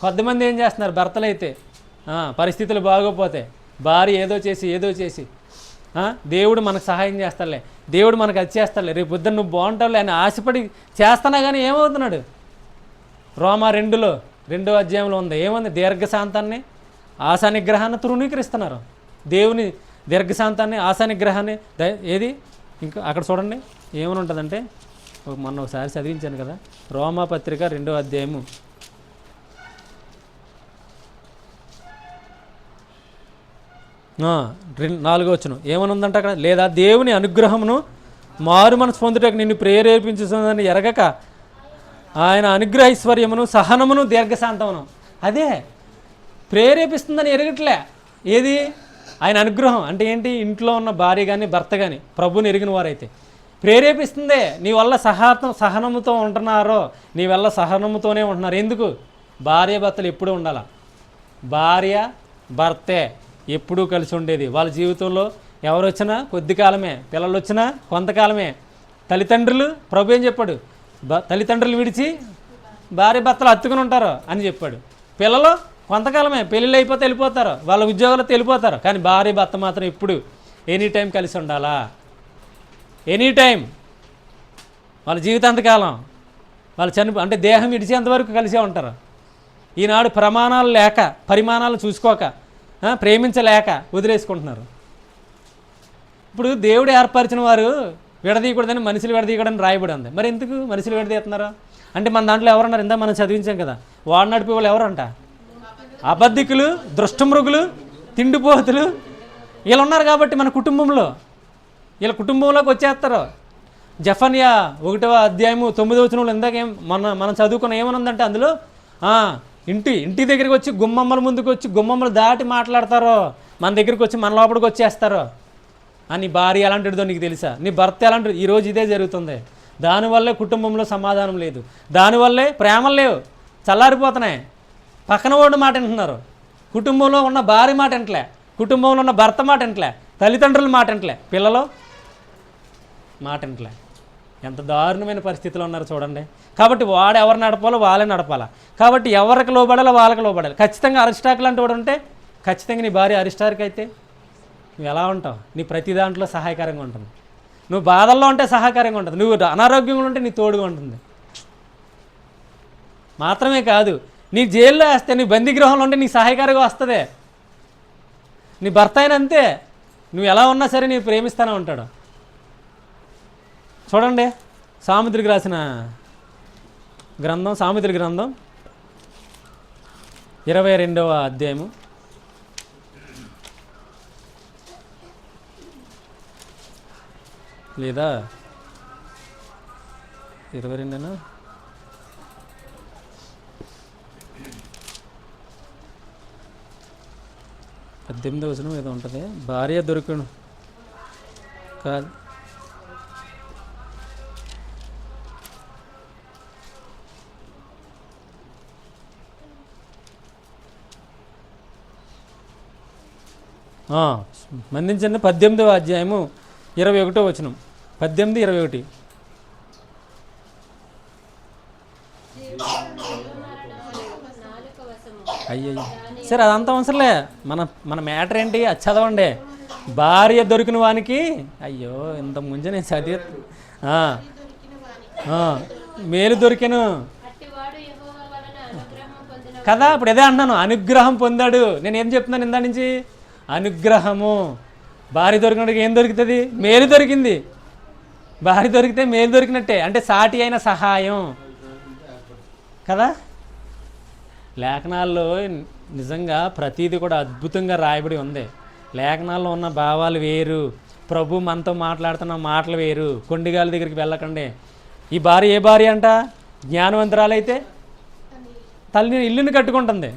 కొంతమంది ఏం చేస్తున్నారు? భర్తలు అయితే పరిస్థితులు బాగోపోతే భార్య ఏదో చేసి దేవుడు మనకు సహాయం చేస్తాడులే, దేవుడు మనకు అది చేస్తాడులే, రేపు పొద్దున్న నువ్వు బాగుంటావులే అని ఆశపడి చేస్తున్నా కానీ ఏమవుతున్నాడు? రోమా 2వ అధ్యాయంలో ఉంది, ఏముంది? దీర్ఘశాంతాన్ని ఆశానిగ్రహాన్ని తృణీకరిస్తున్నారు. దేవుని దీర్ఘశాంతాన్ని ఆశానిగ్రహాన్ని ఏది ఇంకా అక్కడ చూడండి ఏమని ఉంటుందంటే, మొన్న ఒకసారి చదివించాను కదా, రోమా పత్రిక 2వ అధ్యాయము 4వ వచనం ఏమని ఉందంటే అక్కడ, లేదా దేవుని అనుగ్రహమును మారు మనసు పొందుటకు నిన్ను ప్రేరేపించుతుందని ఎరగక ఆయన అనుగ్రహైశ్వర్యమును సహనమును దీర్ఘశాంతమును అదే ప్రేరేపిస్తుందని ఎరగట్లే. ఏది? ఆయన అనుగ్రహం అంటే ఏంటి? ఇంట్లో ఉన్న భార్య కానీ భర్త కానీ ప్రభుని ఎరిగిన వారైతే ప్రేరేపిస్తుందే. నీ వల్ల సహనముతో ఉంటున్నారో, నీ వల్ల సహనముతోనే ఉంటున్నారు. ఎందుకు? భార్య భర్తలు ఎప్పుడూ ఉండాలా, భార్య భర్తే ఎప్పుడూ కలిసి ఉండేది. వాళ్ళ జీవితంలో ఎవరు వచ్చినా కొద్ది కాలమే, పిల్లలు వచ్చినా కొంతకాలమే. తల్లిదండ్రులు, ప్రభు ఏం చెప్పాడు? తల్లిదండ్రులు విడిచి భార్య భర్తలు హత్తుకుని ఉంటారు అని చెప్పాడు. పిల్లలు కొంతకాలమే, పెళ్ళిళ్ళు అయిపోతే వెళ్ళిపోతారు, వాళ్ళ ఉద్యోగాలతో వెళ్ళిపోతారు. కానీ భార్య భర్త మాత్రం ఎప్పుడు ఎనీ టైం కలిసి ఉండాలా, ఎనీ టైం. వాళ్ళ జీవితాంతకాలం వాళ్ళు అంటే దేహం విడిచేంతవరకు కలిసే ఉంటారు. ఈనాడు ప్రమాణాలు లేక, పరిమాణాలు చూసుకోక, ప్రేమించలేక వదిలేసుకుంటున్నారు. ఇప్పుడు దేవుడు ఏర్పరిచిన వారు విడదీయకూడదని మనుషులు విడదీయకూడదని రాయబడి ఉంది. మరి ఎందుకు మనుషులు విడదీస్తున్నారు అంటే? మన దాంట్లో ఎవరన్నారు? ఇందా మనం చదివించాం కదా, వాడు నడిపే వాళ్ళు ఎవరంట? అబద్ధికులు, దుష్టమృగులు, తిండిపోతులు, వీళ్ళు ఉన్నారు. కాబట్టి మన కుటుంబంలో వీళ్ళ కుటుంబంలోకి వచ్చేస్తారు. జఫన్యా 1వ అధ్యాయము 9వ వచనంలో ఇందాకేం మనం చదువుకున్న ఏమనుందంటే, అందులో ఇంటి దగ్గరికి వచ్చి గుమ్మమ్మల ముందుకు వచ్చి గుమ్మమ్మలు దాటి మాట్లాడతారో, మన దగ్గరికి వచ్చి మన లోపలికి వచ్చేస్తారో. నీ భార్య ఎలాంటిదో నీకు తెలుసా? నీ భర్త ఎలాంటి? ఈరోజు ఇదే జరుగుతుంది. దానివల్లే కుటుంబంలో సమాధానం లేదు, దానివల్లే ప్రేమలు లేవు, చల్లారిపోతున్నాయి. పక్కన వాడు మాట వింటున్నారు, కుటుంబంలో ఉన్న భార్య మాట వింటలే, కుటుంబంలో ఉన్న భర్త మాట వింటలే, తల్లిదండ్రుల మాట వింటలే, పిల్లలు మాట వింటలే. ఎంత దారుణమైన పరిస్థితిలో ఉన్నారో చూడండి. కాబట్టి వాడు ఎవరు నడపాలో వాళ్ళే నడపాలా. కాబట్టి ఎవరికి లోబడాలో వాళ్ళకి లోబడాలి. ఖచ్చితంగా అరిస్టాక్ లాంటి వాడు ఉంటే, ఖచ్చితంగా నీ భార్య అరిస్టాక్ అయితే నువ్వు ఎలా ఉంటావు? నీ ప్రతి దాంట్లో సహాయకరంగా ఉంటుంది. నువ్వు బాధల్లో ఉంటే సహాయకరంగా ఉంటుంది, నువ్వు అనారోగ్యంగా ఉంటే నీ తోడుగా ఉంటుంది. మాత్రమే కాదు, నీ జైల్లో వేస్తే, నీ బందీగృహంలో ఉంటే నీ సహాయకారిగా వస్తుంది. నీ భర్త అయినా అంతే, నువ్వు ఎలా ఉన్నా సరే నీ ప్రేమిస్తూనే ఉంటాడు. చూడండి సామెతలకు రాసిన గ్రంథం, సామెతల గ్రంథం 22వ అధ్యాయము లేదా 22నా 18వ వచనం ఏదో ఉంటుంది. భార్య దొరుకును కాదు, మన్నించండి. 18వ అధ్యాయము 21వ వచనం. 18, 21. అయ్యో సరే, అదంతా అవసరంలే. మన మ్యాటర్ ఏంటి అది చదవండి. భార్య దొరికిన వానికి, అయ్యో ఇంత ముందు నేను చదివి మేలు దొరికెను కదా. ఇప్పుడు ఇదే అంటున్నాను, అనుగ్రహం పొందాడు. నేను ఏం చెప్తున్నాను ఇందా నుంచి? అనుగ్రహము. భార్య దొరికినట్టుగా ఏం దొరుకుతుంది? మేలు దొరికింది. భార్య దొరికితే మేలు దొరికినట్టే, అంటే సాటి అయిన సహాయం కదా. లేఖనాల్లో నిజంగా ప్రతీది కూడా అద్భుతంగా రాయబడి ఉంది. లేఖనాల్లో ఉన్న భావాలు వేరు, ప్రభు మనతో మాట్లాడుతున్న మాటలు వేరు. కొండిగాల దగ్గరికి వెళ్ళకండి. ఈ భార్య ఏ భార్య అంట? జ్ఞానవంతురాలైతే తల్లి ఇల్లుని కట్టుకుంటుంది.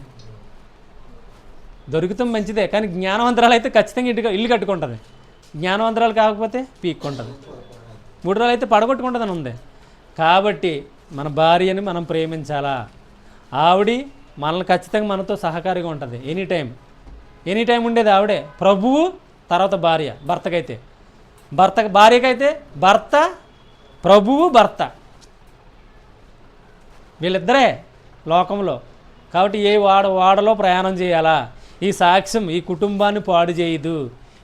దొరుకుతాం మంచిదే, కానీ జ్ఞానవంతరాలు అయితే ఖచ్చితంగా ఇల్లు కట్టుకుంటుంది. జ్ఞానవంతరాలు కాకపోతే పీక్కుంటుంది. మూడురాలు అయితే పడగొట్టుకుంటుందని ఉంది. కాబట్టి మన భార్యని మనం ప్రేమించాలా. ఆవిడ మనల్ని ఖచ్చితంగా మనతో సహకారిగా ఉంటుంది. ఎనీ టైం ఉండేది ఆవిడే. ప్రభువు, తర్వాత భార్య. భార్యకైతే భర్త, ప్రభువు, భర్త, వీళ్ళిద్దరే లోకంలో. కాబట్టి ఏ వాడలో ప్రయాణం చేయాలా? ఈ సాక్ష్యం ఈ కుటుంబాన్ని పాడు చేయదు.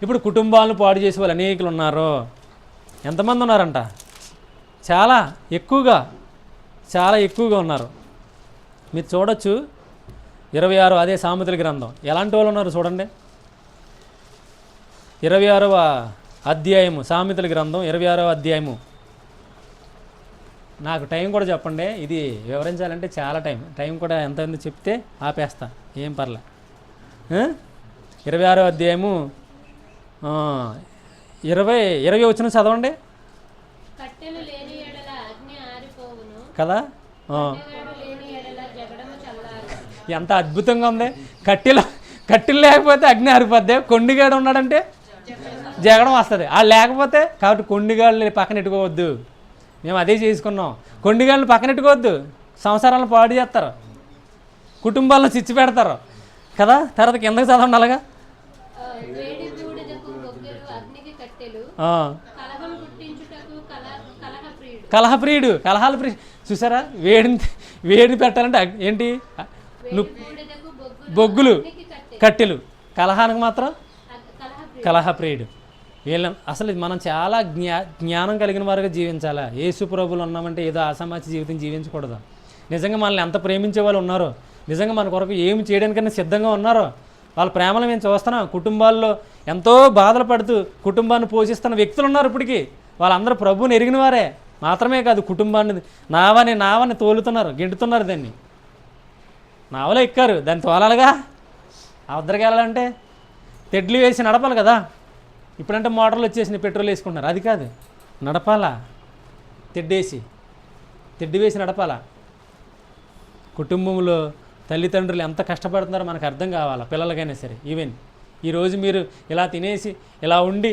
ఇప్పుడు కుటుంబాలను పాడు చేసే వాళ్ళు అనేకులు ఉన్నారు. ఎంతమంది ఉన్నారంట? చాలా ఎక్కువగా ఉన్నారు. మీరు చూడొచ్చు 26, అదే సామెతల గ్రంథం. ఎలాంటి వాళ్ళు ఉన్నారు చూడండి. 26వ అధ్యాయము, సామెతల గ్రంథం 26వ అధ్యాయము. నాకు టైం కూడా చెప్పండి. ఇది వివరించాలంటే చాలా టైం కూడా ఎంత ఉందో చెప్తే ఆపేస్తా, ఏం పర్లే. 26వ అధ్యాయము 20 వచనం చదవండి కదా. ఎంత అద్భుతంగా ఉంది. కట్టెలు లేకపోతే అగ్ని ఆరిపోద్ది. కొండిగాడు ఉన్నాడంటే జగడం వస్తుంది. ఆ లేకపోతే, కాబట్టి కొండిగాళ్ళని పక్కన పెట్టుకోవద్దు. మేము అదే చేసుకున్నాం. కొండిగాళ్ళని పక్కన పెట్టుకోవద్దు. సంసారాలను పాడు చేస్తారు, కుటుంబాలను చిచ్చు పెడతారు కదా. తర్వాత కిందకి చదవండి అలాగా. కలహప్రియుడు, కలహాల ప్రియుడు. చూసారా, వేడిని పెట్టాలంటే ఏంటి? బొగ్గులు, కట్టెలు. కలహానికి మాత్రం కలహప్రియుడు. వీళ్ళని అసలు మనం చాలా జ్ఞానం కలిగిన వారుగా జీవించాలా. యేసు ప్రభువులు ఉన్నామంటే ఏదో అసమాచి జీవితం జీవించకూడదు. నిజంగా మనల్ని ఎంత ప్రేమించే వాళ్ళు ఉన్నారో, నిజంగా మన కొరకు ఏమి చేయడానికన్నా సిద్ధంగా ఉన్నారో వాళ్ళ ప్రేమలు మేము చూస్తున్నాం. కుటుంబాల్లో ఎంతో బాధలు పడుతూ కుటుంబాన్ని పోషిస్తున్న వ్యక్తులు ఉన్నారు ఇప్పటికీ. వాళ్ళందరూ ప్రభువుని ఎరిగిన వారే మాత్రమే కాదు, కుటుంబాన్ని నావని తోలుతున్నారు, గెంటుతున్నారు. దాన్ని నావలో ఎక్కారు, దాన్ని తోలాలిగా. అవద్దరికి వెళ్ళాలంటే తెడ్లు వేసి నడపాలి కదా. ఇప్పుడంటే మోటార్లు వచ్చేసి పెట్రోల్ వేసుకుంటున్నారు. అది కాదు, నడపాలా. తెడ్డు వేసి నడపాలా. కుటుంబంలో తల్లిదండ్రులు ఎంత కష్టపడుతున్నారో మనకు అర్థం కావాలా. పిల్లలకైనా సరే. ఈవెన్ ఈరోజు మీరు ఇలా తినేసి ఇలా ఉండి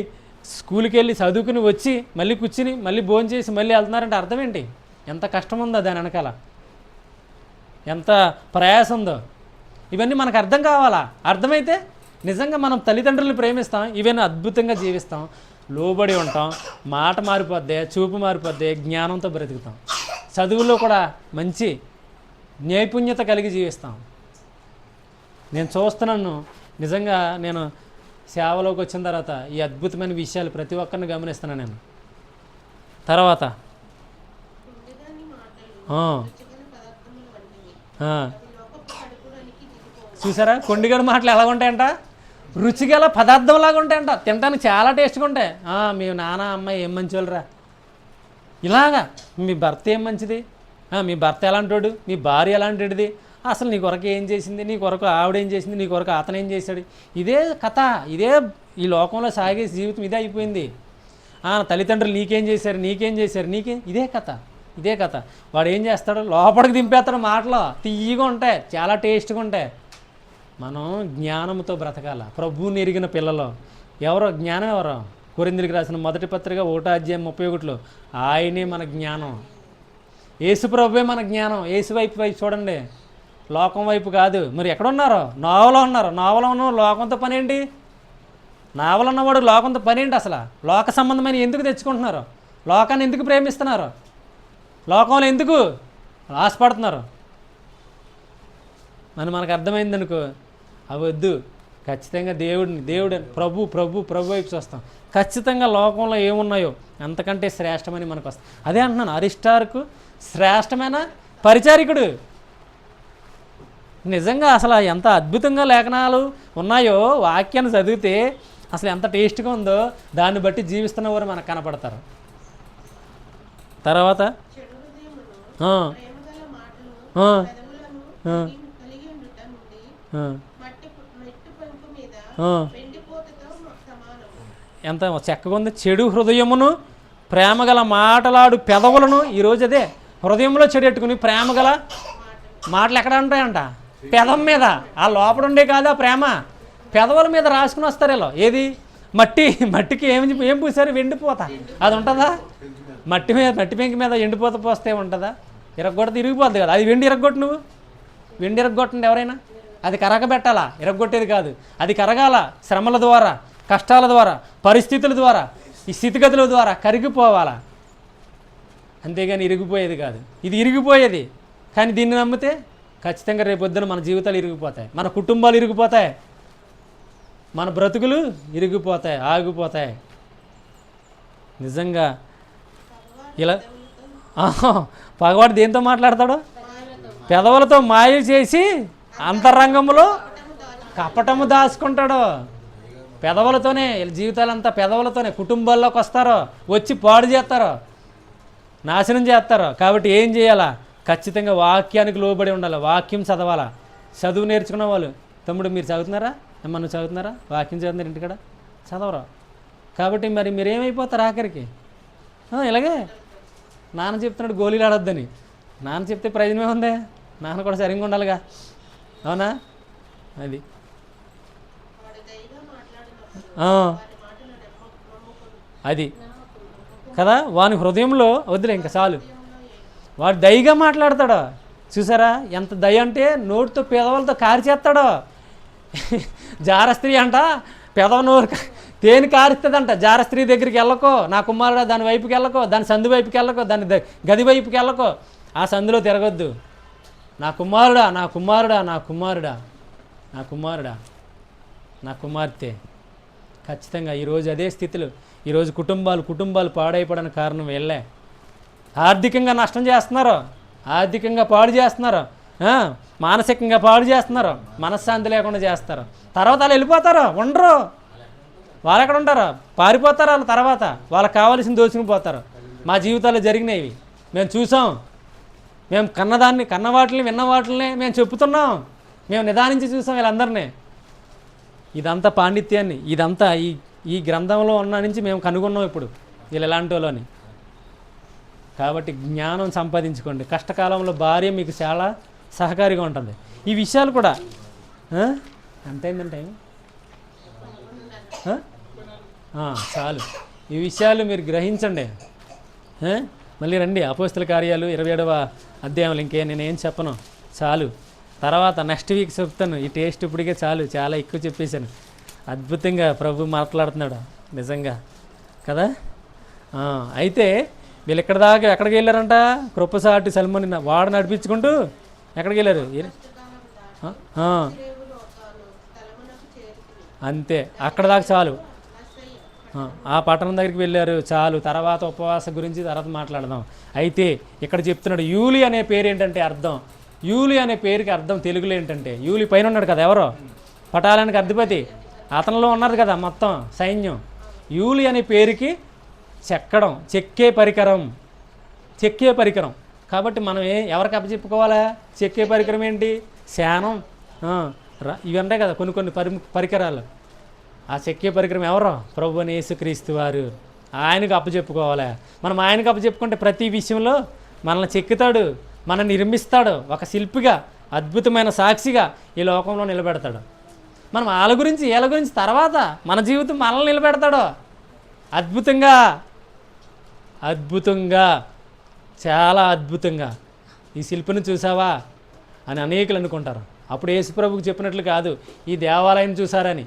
స్కూల్కి వెళ్ళి చదువుకుని వచ్చి మళ్ళీ కూర్చుని మళ్ళీ భోజనం చేసి మళ్ళీ వెళ్తున్నారంటే అర్థం ఏంటి? ఎంత కష్టం ఉందో దాని వెనకాల, ఎంత ప్రయాసం ఉందో. ఇవన్నీ మనకు అర్థం కావాలా. అర్థమైతే నిజంగా మనం తల్లిదండ్రులను ప్రేమిస్తాం, ఇవన్నీ అద్భుతంగా జీవిస్తాం, లోబడి ఉంటాం, మాట మారిపోద్ది, చూపు మారిపోద్ది, జ్ఞానంతో బ్రతుకుతాం, చదువులో కూడా మంచి నైపుణ్యత కలిగి జీవిస్తాం. నేను చూస్తున్నాను నిజంగా. నేను సేవలోకి వచ్చిన తర్వాత ఈ అద్భుతమైన విషయాలు ప్రతి ఒక్కరిని గమనిస్తున్నాను నేను. తర్వాత చూసారా, కొండిగడు మాటలు ఎలా ఉంటాయంట? రుచిగల పదార్థంలాగా ఉంటాయంట. తినడానికి చాలా టేస్ట్గా ఉంటాయి. మీ నాన్న అమ్మాయి ఏం మంచివాళ్ళరా, ఇలాగా. మీ భర్త ఏం మంచిది, మీ భర్త ఎలాంటోడు, మీ భార్య ఎలాంటిది, అసలు నీ కొరకు ఏం చేసింది, నీ కొరకు ఆవిడేం చేసింది, నీ కొరకు అతను ఏం చేశాడు, ఇదే కథ, ఇదే ఈ లోకంలో సాగే జీవితం ఇదే అయిపోయింది. తల్లిదండ్రులు నీకేం చేశారు, ఇదే కథ, ఇదే కథ. వాడు ఏం చేస్తాడు, లోపలికి దింపేస్తాడు. మాటలు తీయగా ఉంటాయి, చాలా టేస్ట్గా ఉంటాయి. మనం జ్ఞానంతో బ్రతకాల. ప్రభువుని ఎరిగిన పిల్లలు ఎవరో, జ్ఞానం ఎవరో, కొరింథీయులకు రాసిన మొదటి పత్రిక 1:31 ఆయనే మన జ్ఞానం. యేసు ప్రభువే మన జ్ఞానం. యేసు వైపు చూడండి, లోకం వైపు కాదు. మరి ఎక్కడున్నారో, నావలో ఉన్నారు. నావలో ఉన్న లోకంతో పని ఏంటి? నావలో ఉన్నవాడు లోకంతో పని ఏంటి? అసలు లోక సంబంధమైన ఎందుకు తెచ్చుకుంటున్నారు? లోకాన్ని ఎందుకు ప్రేమిస్తున్నారు? లోకంలో ఎందుకు ఆశపడుతున్నారు అని మనకు అర్థమైందనుకో, అవి వద్దు. ఖచ్చితంగా దేవుడు ప్రభు వైపు చూస్తాం. ఖచ్చితంగా లోకంలో ఏమున్నాయో అంతకంటే శ్రేష్టమని మనకు వస్తాం. అదే అంటున్నాను, అరిస్టార్కు శ్రేష్టమైన పరిచారికుడు. నిజంగా అసలు ఎంత అద్భుతంగా లేఖనాలు ఉన్నాయో, వాక్యాన్ని చదివితే అసలు ఎంత టేస్ట్గా ఉందో దాన్ని బట్టి జీవిస్తున్న వారు మనకు కనపడతారు. తర్వాత ఎంత చక్కగా ఉంది. చెడు హృదయమును ప్రేమగల మాటలాడు పెదవులను, ఈరోజు అదే హృదయంలో చెడెట్టుకుని ప్రేమగల మాటలు ఎక్కడ ఉంటాయంట? పెదం మీద. ఆ లోపల ఉండే కాదు ఆ ప్రేమ, పెదవుల మీద రాసుకుని వస్తారు. ఇలా ఏది మట్టికి ఏం పూసారు? వెండిపోత. అది ఉంటుందా? మట్టి పెంకి మీద ఎండిపోత పోస్తే ఉంటుందా? ఇరగొడితే ఇరిగిపోద్ది కదా. అది వెండి ఇరగొట్టు, నువ్వు వెండి ఇరగొట్టండి ఎవరైనా. అది కరగబెట్టాలా, ఇరగొట్టేది కాదు. అది కరగాల, శ్రమల ద్వారా, కష్టాల ద్వారా, పరిస్థితుల ద్వారా, ఈ స్థితిగతుల ద్వారా కరిగిపోవాలా, అంతేగాని ఇరిగిపోయేది కాదు. ఇది ఇరిగిపోయేది. కానీ దీన్ని నమ్మితే ఖచ్చితంగా రేపొద్దున మన జీవితాలు ఇరిగిపోతాయి, మన కుటుంబాలు ఇరిగిపోతాయి, మన బ్రతుకులు ఇరిగిపోతాయి, ఆగిపోతాయి. నిజంగా ఇలా పగవాడు దేంతో మాట్లాడతాడు? పెదవులతో మాయ చేసి అంతరంగంలో కపటము దాచుకుంటాడు. పెదవులతోనే జీవితాలంతా పెదవులతోనే కుటుంబాల్లోకి వస్తారో, వచ్చి పాడు చేస్తారో, నాశనం చేస్తారో. కాబట్టి ఏం చేయాలా? ఖచ్చితంగా వాక్యానికి లోబడి ఉండాలి. వాక్యం చదవాలా. చదువు నేర్చుకున్న వాళ్ళు, తమ్ముడు మీరు చదువుతున్నారా, నువ్వు చదువుతున్నారా? వాక్యం చదువుతున్నారు ఇంటికాడ? చదవరా. కాబట్టి మరి మీరేమైపోతారు ఆఖరికి? ఇలాగే నాన్న చెప్తున్నాడు గోళీలు ఆడొద్దని. నాన్న చెప్తే ప్రయోజనమే ఉందే, నాన్న కూడా సరిగ్గా ఉండాలిగా, అవునా? అది అది కదా. వాని హృదయంలో వద్దులే, ఇంకా చాలు. వాడు దయగా మాట్లాడతాడు. చూసారా ఎంత దయ అంటే? నోటితో పెదవులతో కారిచేస్తాడు. జారస్త్రీ అంట, పెదవ నోరు తేని కారుస్తుందంట. జారస్త్రీ దగ్గరికి వెళ్ళకో, నా కుమారుడా దాని వైపుకి వెళ్ళకో, దాని సందు వైపుకి వెళ్ళకో, దాని గది వైపుకి వెళ్ళకో, ఆ సందులో తిరగొద్దు. నా కుమారుడా, నా కుమారుడా, నా కుమారుడా, నా కుమారుడా, నా కుమార్తె. ఖచ్చితంగా ఈరోజు అదే స్థితిలో ఈరోజు కుటుంబాలు పాడైపోవడానికి కారణం వెళ్ళే. ఆర్థికంగా నష్టం చేస్తున్నారు, ఆర్థికంగా పాడు చేస్తున్నారు, మానసికంగా పాడు చేస్తున్నారు, మనశ్శాంతి లేకుండా చేస్తారు. తర్వాత వాళ్ళు వెళ్ళిపోతారు, ఉండరు. వాళ్ళు ఎక్కడ ఉంటారు? పారిపోతారు. వాళ్ళ తర్వాత వాళ్ళకి కావాల్సిన దోచుకుని పోతారు. మా జీవితాల్లో జరిగినవి మేము చూసాం. మేము కన్న వాటిని విన్న వాటిని మేము చెప్పుతున్నాం. మేము నిదానించి చూసాం వీళ్ళందరినీ. ఇదంతా పాండిత్యాన్ని, ఇదంతా ఈ గ్రంథంలో ఉన్న నుంచి మేము కనుగొన్నాం ఇప్పుడు వీళ్ళు ఎలాంటి వాళ్ళని. కాబట్టి జ్ఞానం సంపాదించుకోండి. కష్టకాలంలో భార్య మీకు చాలా సహకారిగా ఉంటుంది. ఈ విషయాలు కూడా ఎంతైందంటే చాలు. ఈ విషయాలు మీరు గ్రహించండి. మళ్ళీ రండి అపోస్తల కార్యాలు 27వ అధ్యాయంలో. నేనేం చెప్పను, చాలు. తర్వాత నెక్స్ట్ వీక్ చెప్తాను. ఈ టేస్ట్ ఇప్పటికే చాలు, చాలా ఎక్కువ చెప్పేశాను. అద్భుతంగా ప్రభు మాట్లాడుతున్నాడు నిజంగా కదా. అయితే వీళ్ళు ఎక్కడికి వెళ్ళారంట? కృపసాటి సల్మని వాడు నడిపించుకుంటూ ఎక్కడికి వెళ్ళారు? అంతే, అక్కడ దాకా చాలు. ఆ పట్టణం దగ్గరికి వెళ్ళారు, చాలు. తర్వాత ఉపవాస గురించి తర్వాత మాట్లాడదాం. అయితే ఇక్కడ చెప్తున్నాడు యూలి అనే పేరు ఏంటంటే అర్థం, యూలి అనే పేరుకి అర్థం తెలుగులో ఏంటంటే, యూలి పైన ఉన్నాడు కదా ఎవరో, పటాలానికి అధిపతి, అతనిలో ఉన్నది కదా మొత్తం సైన్యం. యూలి అనే పేరుకి చెక్కడం, చెక్కే పరికరం. కాబట్టి మనం ఎవరికి అప్పచెప్పుకోవాలా? చెక్కే పరికరం ఏంటి? శానం ఇవి ఉంటాయి కదా కొన్ని పరికరాలు. ఆ చెక్కే పరికరం ఎవరో? ప్రభువైన యేసుక్రీస్తు వారు. ఆయనకు అప్పచెప్పుకోవాలి. మనం ఆయనకు అప్పచెప్పుకుంటే ప్రతి విషయంలో మనల్ని చెక్కుతాడు, మనల్ని నిర్మిస్తాడు, ఒక శిల్పిగా అద్భుతమైన సాక్షిగా ఈ లోకంలో నిలబెడతాడు. మనం వీళ్ళ గురించి తర్వాత మన జీవితం మనల్ని నిలబెడతాడు అద్భుతంగా, చాలా అద్భుతంగా. ఈ శిల్పిని చూసావా అని అనేకులు అనుకుంటారు. అప్పుడు యేసుప్రభుకు చెప్పినట్లు కాదు, ఈ దేవాలయం చూసారని.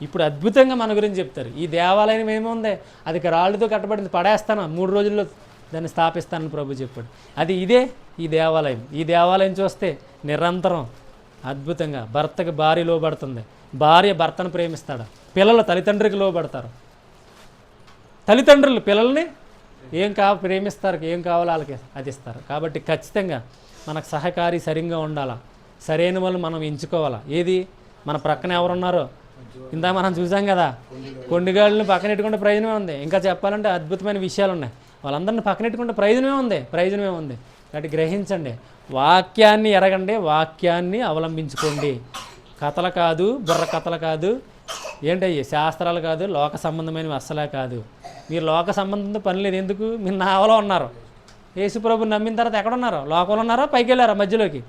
ఇప్పుడు అద్భుతంగా మన గురించి చెప్తారు. ఈ దేవాలయం ఏముంది, అది రాళ్ళతో కట్టబడింది, పడేస్తాను, 3 రోజుల్లో దాన్ని స్థాపిస్తానని ప్రభు చెప్పాడు. అది ఇదే ఈ దేవాలయం. ఈ దేవాలయం చూస్తే నిరంతరం అద్భుతంగా భర్తకి భార్య లోబడుతుంది, భార్య భర్తను ప్రేమిస్తాడు, పిల్లలు తల్లిదండ్రులకు లోబడతారు, తల్లిదండ్రులు పిల్లల్ని ప్రేమిస్తారు, ఏం కావాలో వాళ్ళకి అది ఇస్తారు. కాబట్టి ఖచ్చితంగా మనకు సహకారి సరిగ్గా ఉండాలా, సరైన వాళ్ళు మనం ఎంచుకోవాలా. ఏది మన ప్రక్కన ఎవరున్నారో ఇందా మనం చూసాం కదా, కొండిగాళ్ళని పక్కనెట్టుకుంటే ప్రయోజనమే ఉంది. ఇంకా చెప్పాలంటే అద్భుతమైన విషయాలు ఉన్నాయి. వాళ్ళందరినీ పక్కనెట్టుకుంటే ప్రయోజనమే ఉంది. కాబట్టి గ్రహించండి, వాక్యాన్ని ఎరగండి, వాక్యాన్ని అవలంబించుకోండి. కథలు కాదు, బుర్ర కథలు కాదు, ఏంటయ్యి శాస్త్రాలు కాదు, లోక సంబంధమైనవి అస్సలే కాదు. మీరు లోక సంబంధంతో పని లేదు. ఎందుకు? మీరు నావలో ఉన్నారు. యేసుప్రభుని నమ్మిన తర్వాత ఎక్కడున్నారు? లోకంలో ఉన్నారా? పైకి వెళ్ళారా? మధ్యలోకి.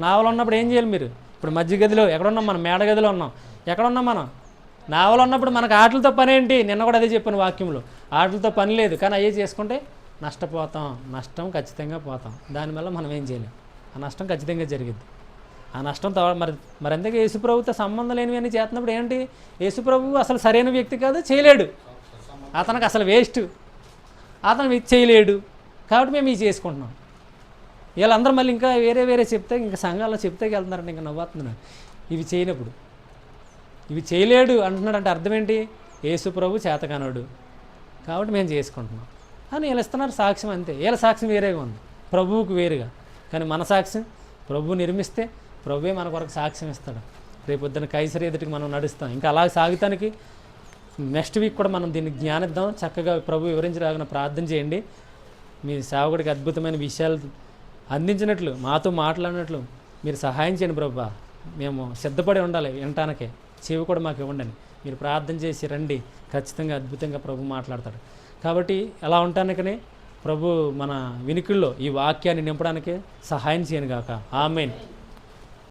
నావలో ఉన్నప్పుడు ఏం చేయాలి మీరు? ఇప్పుడు మధ్య గదిలో ఎక్కడున్నాం మనం? మేడ గదిలో ఉన్నాం. ఎక్కడున్నాం మనం? నావలో ఉన్నప్పుడు మనకు ఆటలతో పని ఏంటి? నిన్న కూడా అదే చెప్పాను వాక్యంలో. ఆటలతో పని లేదు, కానీ అయ్యే చేసుకుంటే నష్టపోతాం, నష్టం ఖచ్చితంగా పోతాం. దానివల్ల మనం ఏం చేయలేం. ఆ నష్టం ఖచ్చితంగా జరిగిద్ది. ఆ నష్టం మరి అందుకే యేసుప్రభుతో సంబంధం లేనివన్నీ చేస్తున్నప్పుడు ఏంటి? యేసుప్రభు అసలు సరైన వ్యక్తి కాదు, చేయలేడు, అతనికి అసలు వేస్ట్, అతను చేయలేడు. కాబట్టి మేము ఇవి చేసుకుంటున్నాం. వీళ్ళందరూ మళ్ళీ ఇంకా వేరే చెప్తే, ఇంకా సంఘాల్లో చెప్తే వెళ్తున్నారంటే ఇంకా నవ్వుతున్నాడు. ఇవి చేయనప్పుడు ఇవి చేయలేడు అంటున్నాడంటే అర్థం ఏంటి? యేసుప్రభు చేతకానోడు కాబట్టి మేము చేసుకుంటున్నాం అని వీళ్ళు ఇస్తున్నారు సాక్ష్యం. అంతే. వీళ్ళ సాక్ష్యం వేరేగా ఉంది, ప్రభువుకు వేరుగా. కానీ మన సాక్ష్యం ప్రభువు నిర్మిస్తే ప్రభువే మన కొరకు సాక్ష్యం ఇస్తాడు. రేపొద్దున కైసరి ఎదుటికి మనం నడుస్తాం. ఇంకా అలా సాగుతానికి నెక్స్ట్ వీక్ కూడా మనం దీన్ని జ్ఞానిద్దాం. చక్కగా ప్రభు వివరించలాగిన ప్రార్థన చేయండి. మీ సేవకుడికి అద్భుతమైన విషయాలు అందించినట్లు, మాతో మాట్లాడినట్లు మీరు సహాయం చేయండి ప్రభు. మేము సిద్ధపడి ఉండాలి వినటానికే, చెవి కూడా మాకు ఇవ్వండి. మీరు ప్రార్థన చేసి రండి, ఖచ్చితంగా అద్భుతంగా ప్రభు మాట్లాడతాడు. కాబట్టి అలా ఉండటానికనే ప్రభు మన వినికిల్లో ఈ వాక్యాన్ని నింపడానికి సహాయం చేయను గాక. ఆమేన్.